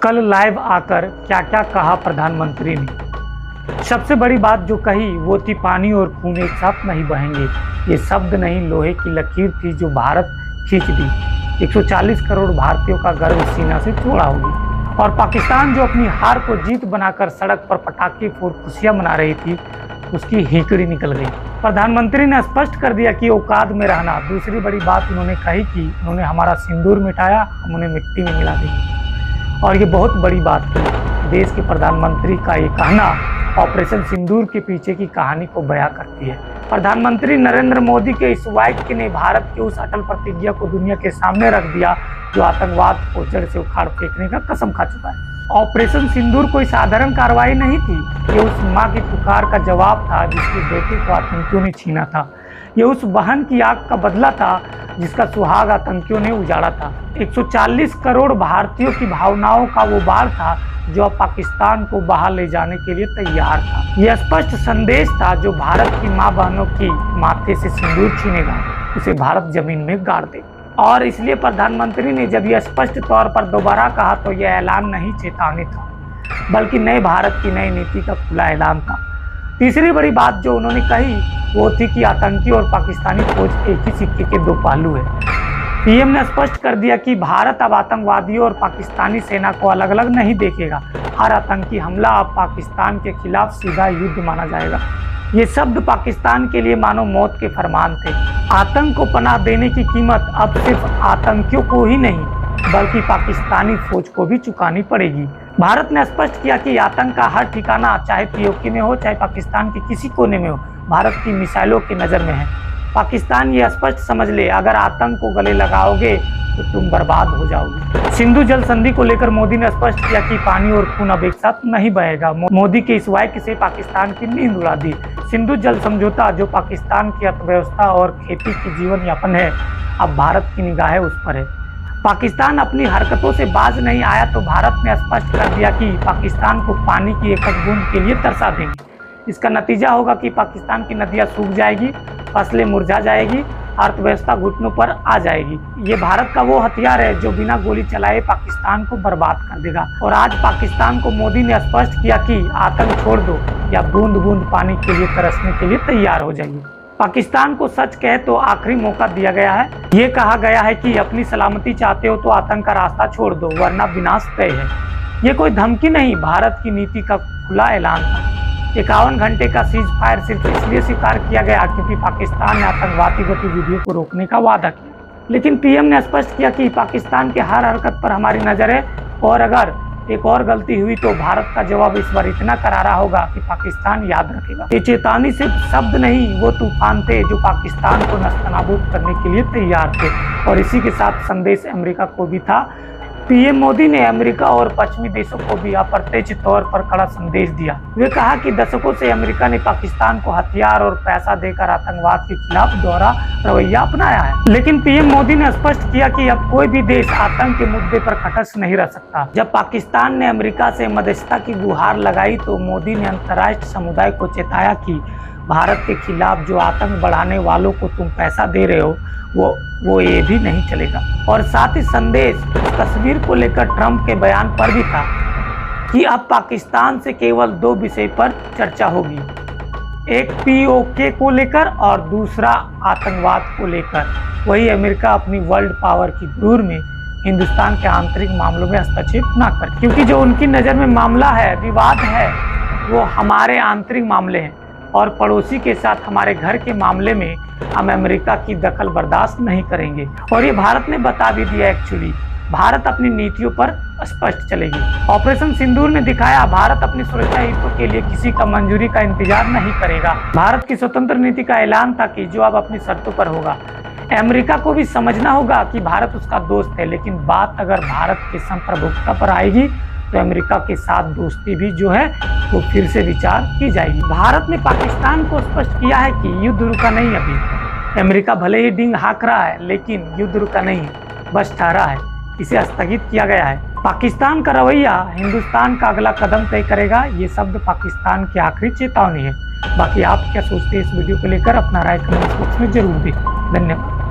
कल लाइव आकर क्या क्या कहा प्रधानमंत्री ने। सबसे बड़ी बात जो कही वो थी पानी और खून एक साथ नहीं बहेंगे। ये शब्द नहीं, लोहे की लकीर थी जो भारत खींच दी। 140 करोड़ भारतीयों का गर्व सीना से चौड़ा होगी। और पाकिस्तान जो अपनी हार को जीत बनाकर सड़क पर पटाखे फोड़ खुशियां मना रही थी, उसकी हिकड़ी निकल गई। प्रधानमंत्री ने स्पष्ट कर दिया कि औकात में रहना। दूसरी बड़ी बात उन्होंने कही कि उन्होंने हमारा सिंदूर मिटाया, हम उन्हें मिट्टी में मिला देंगे। और ये बहुत बड़ी बात थी। देश के प्रधानमंत्री का ये कहना ऑपरेशन सिंदूर के पीछे की कहानी को बयां करती है। प्रधानमंत्री नरेंद्र मोदी के इस वाक्य ने भारत की उस अटल प्रतिज्ञा को दुनिया के सामने रख दिया जो आतंकवाद को जड़ से उखाड़ फेंकने का कसम खा चुका है। ऑपरेशन सिंदूर कोई साधारण कार्रवाई नहीं थी। ये उस मां की पुकार का जवाब था जिसके बेटे को आतंकियों ने छीना था। ये उस बहन की आग का बदला था जिसका सुहाग आतंकियों ने उजाड़ा था। 140 करोड़ भारतीयों की भावनाओं का वो बाढ़ था जो अब पाकिस्तान को बहा ले जाने के लिए तैयार था। यह स्पष्ट संदेश था जो भारत की मां बहनों की माथे से सिंदूर छीनेगा, उसे भारत जमीन में गाड़ दे। और इसलिए प्रधानमंत्री ने जब यह स्पष्ट तौर पर दोबारा कहा तो यह ऐलान नहीं चेतावनी था, बल्कि नए भारत की नई नीति का खुला ऐलान था। तीसरी बड़ी बात जो उन्होंने कही वो थी कि आतंकी और पाकिस्तानी फौज एक ही सिक्के के दो पहलू है। पीएम ने स्पष्ट कर दिया कि भारत अब आतंकवादियों और पाकिस्तानी सेना को अलग अलग नहीं देखेगा। हर आतंकी हमला अब पाकिस्तान के खिलाफ सीधा युद्ध माना जाएगा। ये शब्द पाकिस्तान के लिए मानो मौत के फरमान थे। आतंक को पनाह देने की कीमत अब सिर्फ आतंकियों को ही नहीं बल्कि पाकिस्तानी फौज को भी चुकानी पड़ेगी। भारत ने स्पष्ट किया कि आतंक का हर ठिकाना चाहे पीओके में हो चाहे पाकिस्तान के किसी कोने में हो, भारत की मिसाइलों की नज़र में है। पाकिस्तान ये स्पष्ट समझ ले, अगर आतंक को गले लगाओगे तो तुम बर्बाद हो जाओगे। सिंधु जल संधि को लेकर मोदी ने स्पष्ट किया कि पानी और खून अब एक साथ नहीं बहेगा। मोदी के इस वाक्य से पाकिस्तान की नींद उड़ा दी। सिंधु जल समझौता जो पाकिस्तान की अर्थव्यवस्था और खेती की जीवन यापन है, अब भारत की निगाहें उस पर है। पाकिस्तान अपनी हरकतों से बाज नहीं आया तो भारत ने स्पष्ट कर दिया कि पाकिस्तान को पानी की एक बूंद के लिए तरसा देंगे। इसका नतीजा होगा कि पाकिस्तान की नदियां सूख जाएगी, फसलें मुरझा जाएगी, अर्थव्यवस्था घुटनों पर आ जाएगी। ये भारत का वो हथियार है जो बिना गोली चलाए पाकिस्तान को बर्बाद कर देगा। और आज पाकिस्तान को मोदी ने स्पष्ट किया कि आतंक छोड़ दो या बूंद बूंद पानी के लिए तरसने के लिए तैयार हो जाइए। पाकिस्तान को सच कहे तो आखिरी मौका दिया गया है। ये कहा गया है कि अपनी सलामती चाहते हो तो आतंक का रास्ता छोड़ दो वरना विनाश तय है। ये कोई धमकी नहीं, भारत की नीति का खुला ऐलान था। 51 घंटे का सीज फायर सिर्फ इसलिए स्वीकार किया गया क्योंकि पाकिस्तान ने आतंकवादी गतिविधियों को रोकने का वादा किया। लेकिन पीएम ने स्पष्ट किया कि पाकिस्तान के हर हरकत पर हमारी नजर है और अगर एक और गलती हुई तो भारत का जवाब इस बार इतना करारा होगा कि पाकिस्तान याद रखेगा। ये चेतावनी सिर्फ शब्द नहीं, वो तूफान थे जो पाकिस्तान को नस्तनाबूद करने के लिए तैयार थे। और इसी के साथ संदेश अमेरिका को भी था। पीएम मोदी ने अमेरिका और पश्चिमी देशों को भी अप्रत्यक्ष तौर पर कड़ा संदेश दिया। वे कहा कि दशकों से अमेरिका ने पाकिस्तान को हथियार और पैसा देकर आतंकवाद के खिलाफ दोहरा रवैया अपनाया है। लेकिन पीएम मोदी ने स्पष्ट किया कि अब कोई भी देश आतंक के मुद्दे पर खटस नहीं रह सकता। जब पाकिस्तान ने अमेरिका से मध्यस्थता की गुहार लगाई तो मोदी ने अंतर्राष्ट्रीय समुदाय को चेताया कि भारत के खिलाफ जो आतंक बढ़ाने वालों को तुम पैसा दे रहे हो वो ये भी नहीं चलेगा। और साथ ही संदेश कश्मीर को लेकर ट्रंप के बयान पर भी था कि अब पाकिस्तान से केवल दो विषय पर चर्चा होगी, एक पीओके को लेकर और दूसरा आतंकवाद को लेकर। वही अमेरिका अपनी वर्ल्ड पावर की गुरूर में हिंदुस्तान के आंतरिक मामलों में हस्तक्षेप ना कर, क्योंकि जो उनकी नज़र में मामला है, विवाद है, वो हमारे आंतरिक मामले हैं। और पड़ोसी के साथ हमारे घर के मामले में हम अमेरिका की दखल बर्दाश्त नहीं करेंगे। और ये भारत ने बता भी दिया। एक्चुअली भारत अपनी नीतियों पर स्पष्ट चलेगी। ऑपरेशन सिंदूर ने दिखाया भारत अपनी सुरक्षा हितों के लिए किसी का मंजूरी का इंतजार नहीं करेगा। भारत की स्वतंत्र नीति का ऐलान था कि जो अब अपनी शर्तों पर होगा। अमेरिका को भी समझना होगा कि भारत उसका दोस्त है, लेकिन बात अगर भारत के संप्रभुता पर आएगी तो अमेरिका के साथ दोस्ती भी जो है वो फिर से विचार की जाएगी। भारत ने पाकिस्तान को स्पष्ट किया है कि युद्ध रुका नहीं। अभी अमेरिका भले ही डींग हाँक रहा है लेकिन युद्ध रुका नहीं, बस ठहरा है, इसे स्थगित किया गया है। पाकिस्तान का रवैया हिंदुस्तान का अगला कदम तय करेगा। ये शब्द पाकिस्तान की आखिरी चेतावनी है। बाकी आप क्या सोचते हैं इस वीडियो को लेकर, अपना राय कमेंट बॉक्स में जरूर दें। धन्यवाद।